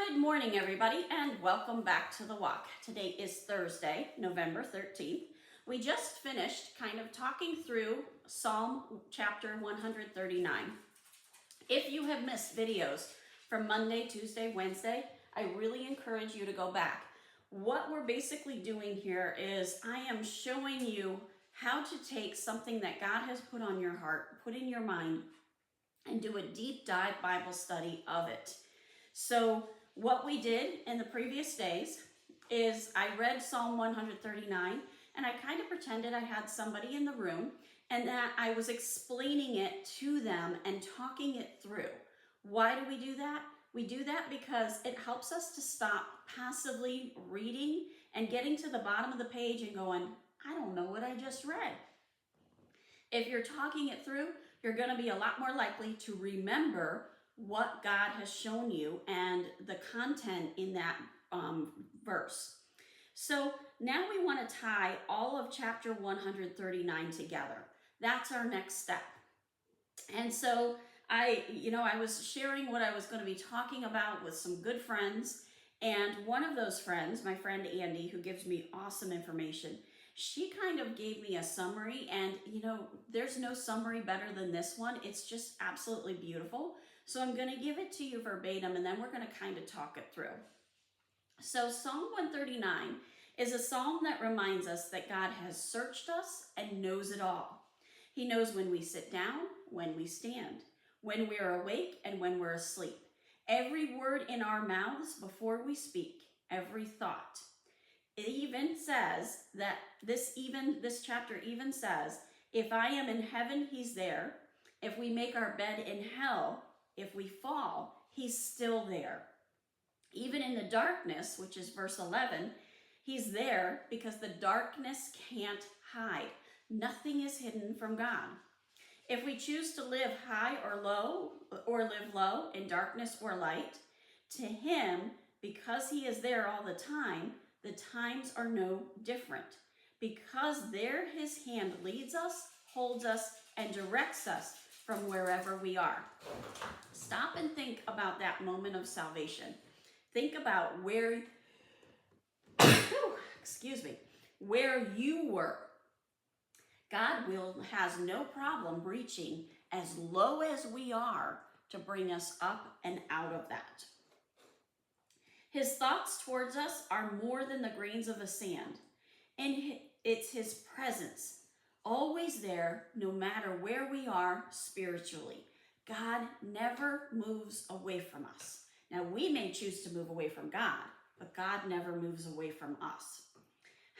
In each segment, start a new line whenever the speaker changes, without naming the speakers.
Good morning, everybody, and welcome back to The Walk. Today is Thursday, November 13th. We just finished kind of talking through Psalm chapter 139. If you have missed videos from Monday, Tuesday, Wednesday, I really encourage you to go back. What we're basically doing here is I am showing you how to take something that God has put on your heart, put in your mind, and do a deep dive Bible study of it. So what we did in the previous days is I read Psalm 139 and I kind of pretended I had somebody in the room and that I was explaining it to them and talking it through. Why do we do that? We do that because it helps us to stop passively reading and getting to the bottom of the page and going, I don't know what I just read. If you're talking it through, you're going to be a lot more likely to remember what God has shown you and the content in that verse. So now we want to tie all of chapter 139 together. That's our next step. And so I was sharing what I was going to be talking about with some good friends. And one of those friends, my friend Andy, who gives me awesome information, she kind of gave me a summary. And, there's no summary better than this one. It's just absolutely beautiful. So I'm going to give it to you verbatim, and then we're going to kind of talk it through. So Psalm 139 is a psalm that reminds us that God has searched us and knows it all. He knows when we sit down, when we stand, when we are awake, and when we're asleep. Every word in our mouths before we speak, every thought. It even says that this chapter even says, if I am in heaven, he's there. If we make our bed in hell, if we fall, he's still there. Even in the darkness, which is verse 11, he's there because the darkness can't hide. Nothing is hidden from God. If we choose to live high or live low in darkness or light, to him, because he is there all the times are no different. Because there his hand leads us, holds us, and directs us from wherever we are. Stop and think about that moment of salvation. Think about where you were. God has no problem reaching as low as we are to bring us up and out of that. His thoughts towards us are more than the grains of the sand, and it's his presence, always there, no matter where we are spiritually. God never moves away from us. Now, we may choose to move away from God, but God never moves away from us.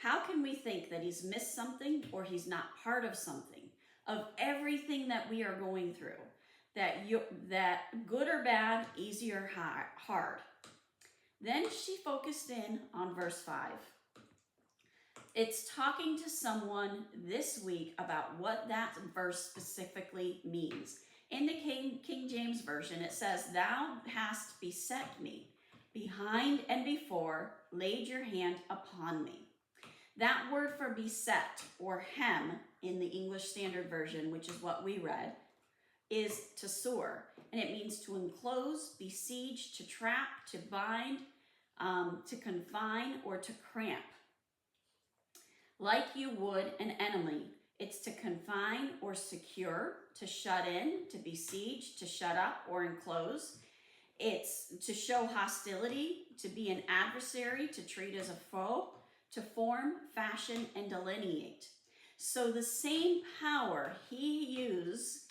How can we think that he's missed something or he's not part of something, of everything that we are going through, that good or bad, easy or hard? Then she focused in on verse 5. It's talking to someone this week about what that verse specifically means. In the King James Version, it says, thou hast beset me, behind and before, laid your hand upon me. That word for beset, or hem, in the English Standard Version, which is what we read, is to soar. And it means to enclose, besiege, to trap, to bind, to confine, or to cramp. Like you would an enemy, it's to confine or secure, to shut in, to besiege, to shut up or enclose. It's to show hostility, to be an adversary, to treat as a foe, to form, fashion, and delineate. So the same power he uses,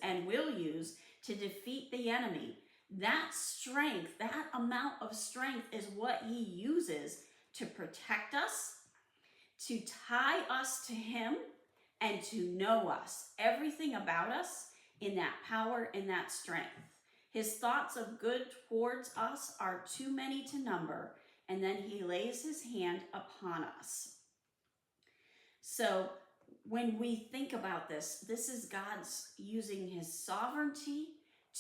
and will use to defeat the enemy. That strength, that amount of strength is what he uses to protect us, to tie us to him, and to know us. Everything about us in that power and that strength. His thoughts of good towards us are too many to number, and then he lays his hand upon us. So when we think about this is God's using his sovereignty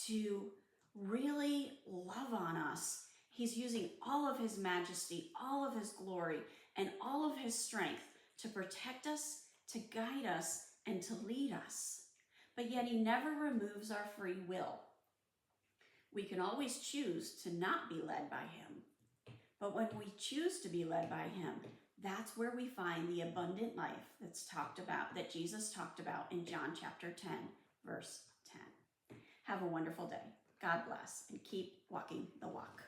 to really love on us. He's using all of his majesty, all of his glory, and all of his strength to protect us, to guide us, and to lead us. But yet he never removes our free will. We can always choose to not be led by him. But when we choose to be led by him, that's where we find the abundant life that's talked about, that Jesus talked about in John chapter 10, verse 10. Have a wonderful day. God bless, and keep walking the walk.